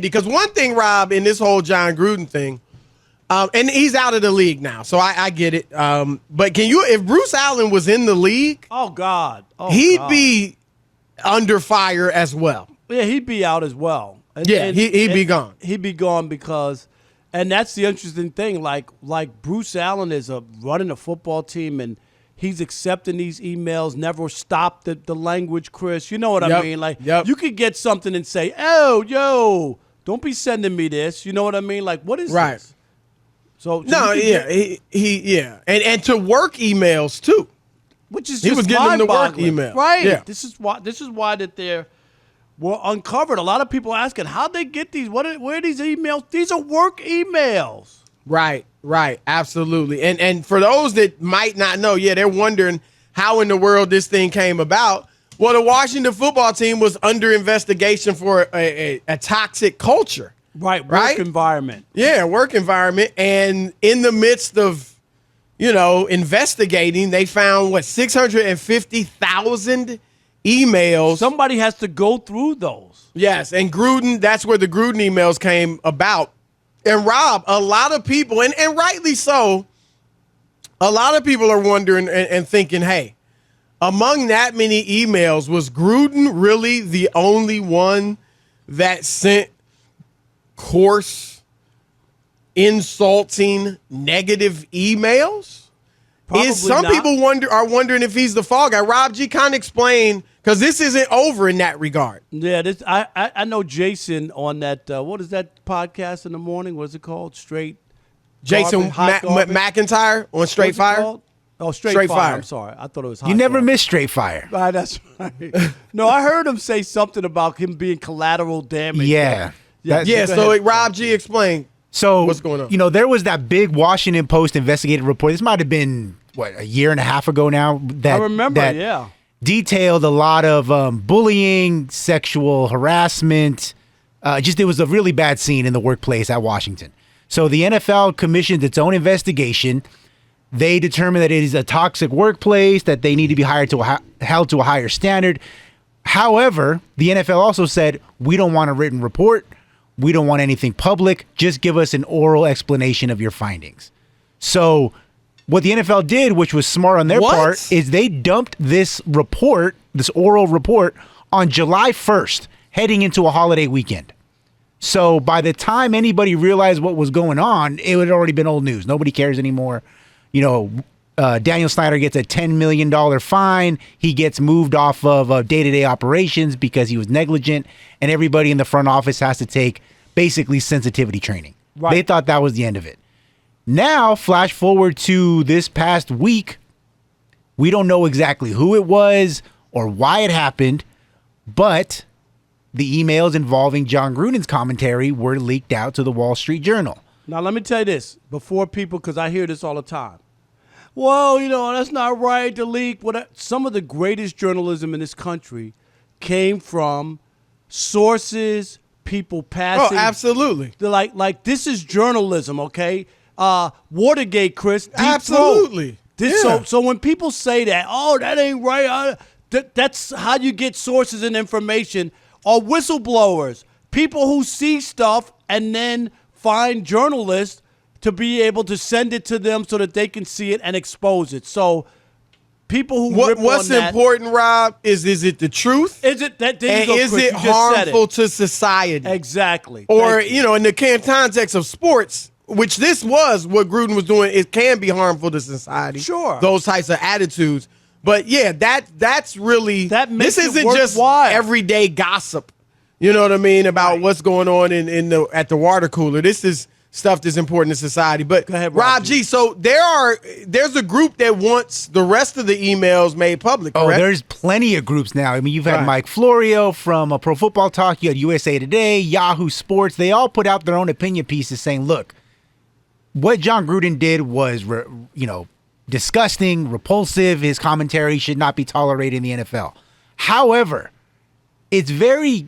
Because one thing, Rob, in this whole John Gruden thing, and he's out of the league now, so I get it. But if Bruce Allen was in the league, he'd be under fire as well. Yeah, he'd be out as well. He'd be gone. He'd be gone because, and that's the interesting thing. Like Bruce Allen is running a football team, and he's accepting these emails. Never stop the language, Chris. You know what I mean? Like you could get something and say, "Oh, yo, don't be sending me this." You know what I mean? Like, what is this? So and to work emails too, which is he was getting them to work email, right? Yeah. This is why that they're uncovered. A lot of people asking how'd they get these? Where are these emails? These are work emails. Right, absolutely. And for those that might not know, they're wondering how in the world this thing came about. Well, the Washington football team was under investigation for a toxic culture. Right, work environment. Yeah, work environment. And in the midst of, investigating, they found, 650,000 emails. Somebody has to go through those. Yes, and Gruden, that's where the Gruden emails came about. And Rob, a lot of people, and rightly so, a lot of people are wondering and thinking, hey, among that many emails, was Gruden really the only one that sent coarse, insulting, negative emails? Probably Some people are wondering if he's the fall guy. Rob G, kind of explain, because this isn't over in that regard. Yeah, I know Jason on that. What is that podcast in the morning? What is it called? Jason McIntyre on Straight Fire. Oh, Straight Fire. I'm sorry. I thought it was hot. You never miss Straight Fire. Right, that's right. No, I heard him say something about him being collateral damage. Yeah. So Rob G, explain. So what's going on? There was that big Washington Post investigative report. This might have been a year and a half ago now. I remember. Detailed a lot of bullying, sexual harassment. It was a really bad scene in the workplace at Washington. So the NFL commissioned its own investigation. They determined that it is a toxic workplace, that they need to be held to a higher standard. However, the NFL also said, we don't want a written report. We don't want anything public. Just give us an oral explanation of your findings. So what the NFL did, which was smart on their part, is they dumped this oral report, on July 1st, heading into a holiday weekend. So by the time anybody realized what was going on, it had already been old news. Nobody cares anymore. Daniel Snyder gets a $10 million fine. He gets moved off of day-to-day operations because he was negligent, and everybody in the front office has to take basically sensitivity training. Right. They thought that was the end of it. Now, flash forward to this past week. We don't know exactly who it was or why it happened, but the emails involving John Gruden's commentary were leaked out to the Wall Street Journal. Now, let me tell you this before people, because I hear this all the time. Well, that's not right to leak. Some of the greatest journalism in this country came from sources, people passing. Oh, absolutely. They're like this is journalism, okay? Watergate, Chris. Absolutely. So when people say that, that ain't right. That's how you get sources and information. Or whistleblowers, people who see stuff and then find journalists to be able to send it to them so that they can see it and expose it. So people who what's important, Rob, is it the truth? Is it that? And is it harmful to society? Exactly. Or in the context of sports, which this was what Gruden was doing, it can be harmful to society. Sure. Those types of attitudes. But that's really this isn't just everyday gossip. You know what I mean about what's going on at the water cooler. This is stuff that's important to society. But go ahead, Rob G. So there's a group that wants the rest of the emails made public. Correct? Oh, there's plenty of groups now. I mean, you've had Mike Florio from Pro Football Talk. You had USA Today, Yahoo Sports. They all put out their own opinion pieces saying, look, what John Gruden did was, disgusting, repulsive. His commentary should not be tolerated in the NFL. However, it's very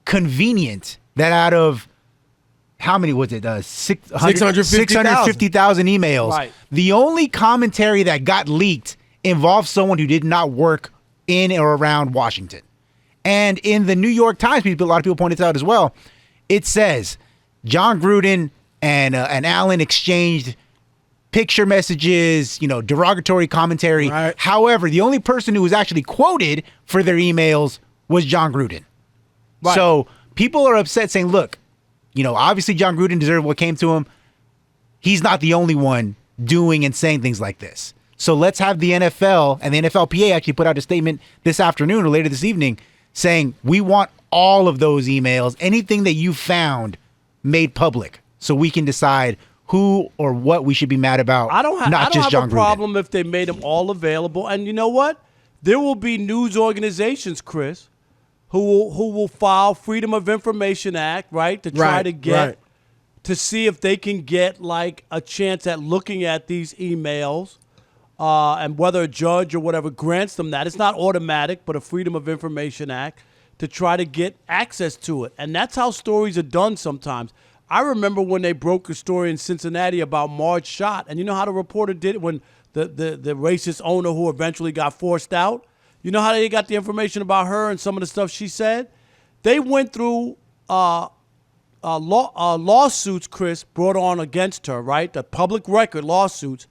convenient that out of how many was it? 650,000 emails. Right. The only commentary that got leaked involved someone who did not work in or around Washington. And in the New York Times, a lot of people pointed out as well, it says John Gruden and Allen exchanged picture messages, derogatory commentary. Right. However, the only person who was actually quoted for their emails was John Gruden. Right. So people are upset saying, look, obviously John Gruden deserved what came to him. He's not the only one doing and saying things like this. So let's have the NFL, and the NFLPA actually put out a statement this afternoon or later this evening saying we want all of those emails, anything that you found made public, so we can decide who or what we should be mad about. I don't not just have John a Gruden. problem if they made them all available. And you know what? There will be news organizations, Chris, who will file Freedom of Information Act, right, to try to get to see if they can get like a chance at looking at these emails, and whether a judge or whatever grants them that. It's not automatic, but a Freedom of Information Act to try to get access to it. And that's how stories are done sometimes. I remember when they broke a story in Cincinnati about Marge Schott, and you know how the reporter did it when the racist owner who eventually got forced out? You know how they got the information about her and some of the stuff she said? They went through lawsuits, Chris, brought on against her, right? The public record lawsuits,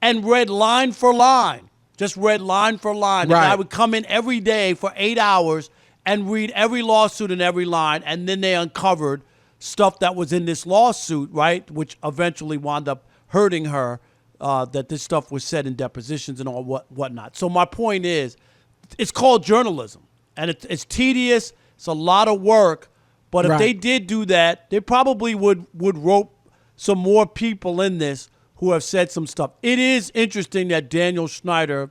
and read line for line. Just read line for line. Right. And I would come in every day for 8 hours and read every lawsuit and every line, and then they uncovered stuff that was in this lawsuit, right, which eventually wound up hurting her, that this stuff was said in depositions and all whatnot. So my point is, it's called journalism, and it's tedious. It's a lot of work. But if they did do that, they probably would rope some more people in this who have said some stuff. It is interesting that Daniel Snyder,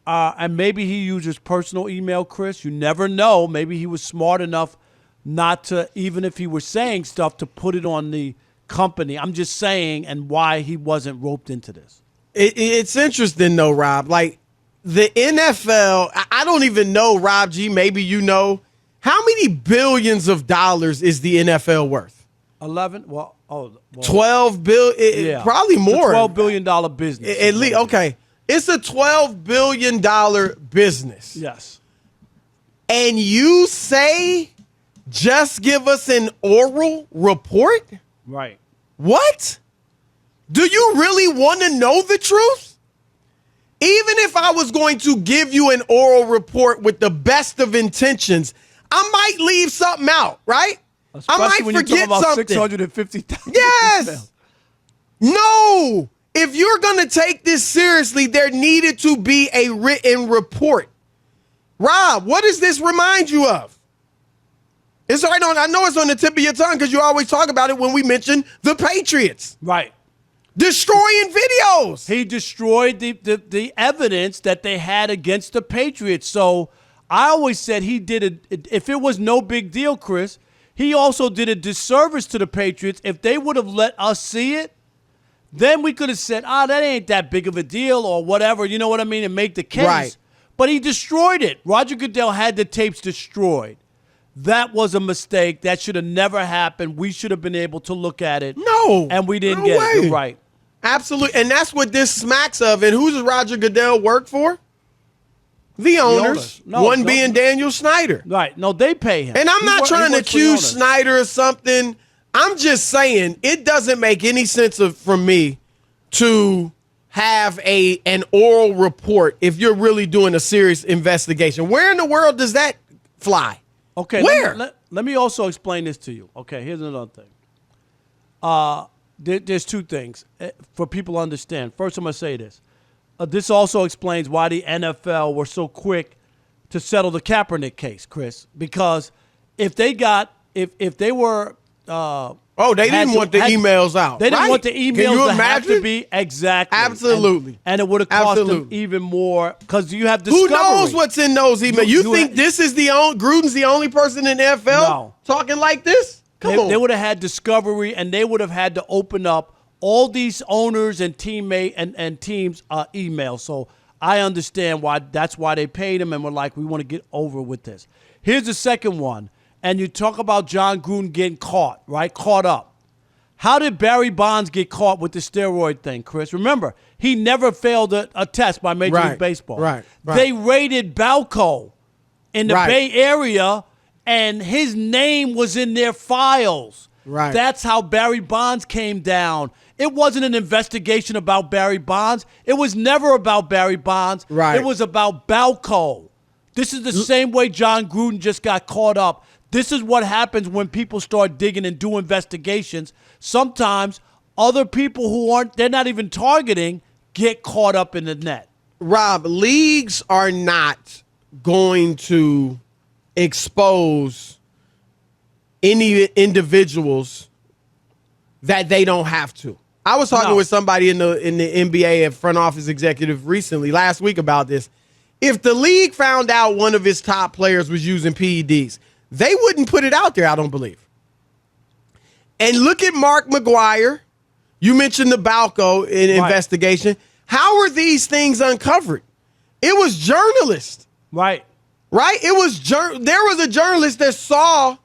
and maybe he uses personal email, Chris. You never know. Maybe he was smart enough not to, even if he was saying stuff, to put it on the company. I'm just saying, and why he wasn't roped into this. It's interesting, though, Rob. Like, the NFL, I don't even know, Rob G, maybe you know, how many billions of dollars is the NFL worth? 11? 12 billion, yeah. probably more. It's a $12 billion business. At least, okay. It's a $12 billion business. Yes. And you say, just give us an oral report? Right. What? Do you really want to know the truth? Even if I was going to give you an oral report with the best of intentions, I might leave something out, right? Especially I might when forget you're talking about something. 650,000. Yes. No. If you're going to take this seriously, there needed to be a written report. Rob, what does this remind you of? It's right on. I know it's on the tip of your tongue because you always talk about it when we mention the Patriots. Right. Destroying videos. He destroyed the evidence that they had against the Patriots. So I always said he did if it was no big deal, Chris, he also did a disservice to the Patriots. If they would have let us see it, then we could have said, that ain't that big of a deal or whatever, you know what I mean, and make the case. Right. But he destroyed it. Roger Goodell had the tapes destroyed. That was a mistake. That should have never happened. We should have been able to look at it. No. And we didn't No get way. it. You're right. Absolutely. And that's what this smacks of. And who does Roger Goodell work for? The owners. No, One being Daniel Snyder. Right. No, they pay him. And I'm not trying to works for the accuse owners. Snyder of something. I'm just saying it doesn't make any sense for me to have an oral report if you're really doing a serious investigation. Where in the world does that fly? Okay. Where? Let me also explain this to you. Okay, here's another thing. There's two things for people to understand. First, I'm going to say this. This also explains why the NFL were so quick to settle the Kaepernick case, Chris. Because if they were they didn't want the emails out. They didn't right. want the Can you emails to have imagine? to be exactly. Absolutely. And it would have cost them Absolutely. even more because you have discovery. Who knows what's in those emails? You think had- this is Gruden's the only person in the NFL No. talking like this? Come on. They would have had discovery, and they would have had to open up all these owners and teammate and teams' emails. So I understand why. That's why they paid him, and were like, we want to get over with this. Here's the second one, and you talk about John Gruden getting caught, right? Caught up. How did Barry Bonds get caught with the steroid thing, Chris? Remember, he never failed a test by Major League Baseball. Right. They raided Balco in the Right. Bay Area and his name was in their files. Right. That's how Barry Bonds came down. It wasn't an investigation about Barry Bonds. It was never about Barry Bonds. Right. It was about Balco. This is the same way John Gruden just got caught up. This is what happens when people start digging and do investigations. Sometimes other people they're not even targeting get caught up in the net. Rob, leagues are not going to expose any individuals that they don't have to. I was talking with somebody in the NBA, a front office executive recently, last week, about this. If the league found out one of its top players was using PEDs, they wouldn't put it out there, I don't believe. And look at Mark McGuire. You mentioned the Balco investigation. How were these things uncovered? It was journalists. Right. It was there was a journalist that saw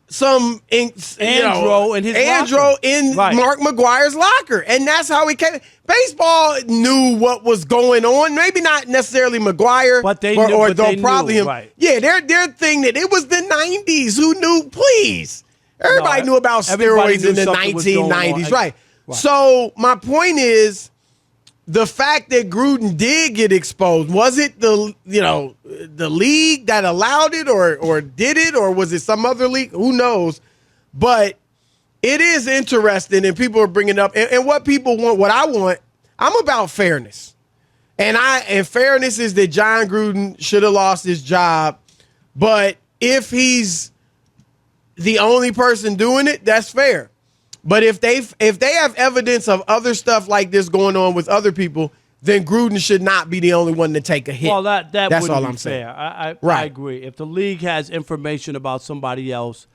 some Andro in his locker. Mark McGuire's locker, and that's how he came. Baseball knew what was going on. Maybe not necessarily McGuire, but they knew, or they probably knew, him. Right. Yeah, their thing that it was the '90s. Who knew? Please, everybody knew about steroids in the 1990s, right? So my point is, the fact that Gruden did get exposed, was it the league that allowed it or did it, or was it some other league? Who knows? But it is interesting, and people are bringing up and what people want, what I want. I'm about fairness, and fairness is that John Gruden should have lost his job, but if he's the only person doing it, that's fair. But if they have evidence of other stuff like this going on with other people, then Gruden should not be the only one to take a hit. Well, that's all I'm I'm saying. I agree. If the league has information about somebody else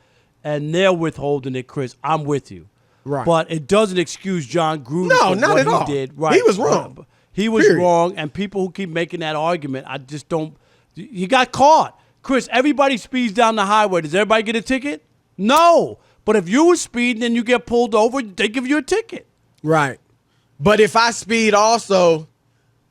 and they're withholding it, Chris, I'm with you. Right. But it doesn't excuse John Gruden No, for not what at all. he did. Right. He was wrong. He was Period. wrong, and people who keep making that argument, I just don't. You got caught. Chris, everybody speeds down the highway. Does everybody get a ticket? No. But if you were speeding and you get pulled over, they give you a ticket. Right. But if I speed also,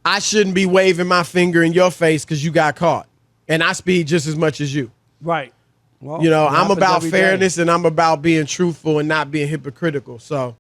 I shouldn't be waving my finger in your face because you got caught. And I speed just as much as you. Right. Well, I'm about fairness and I'm about being truthful and not being hypocritical. So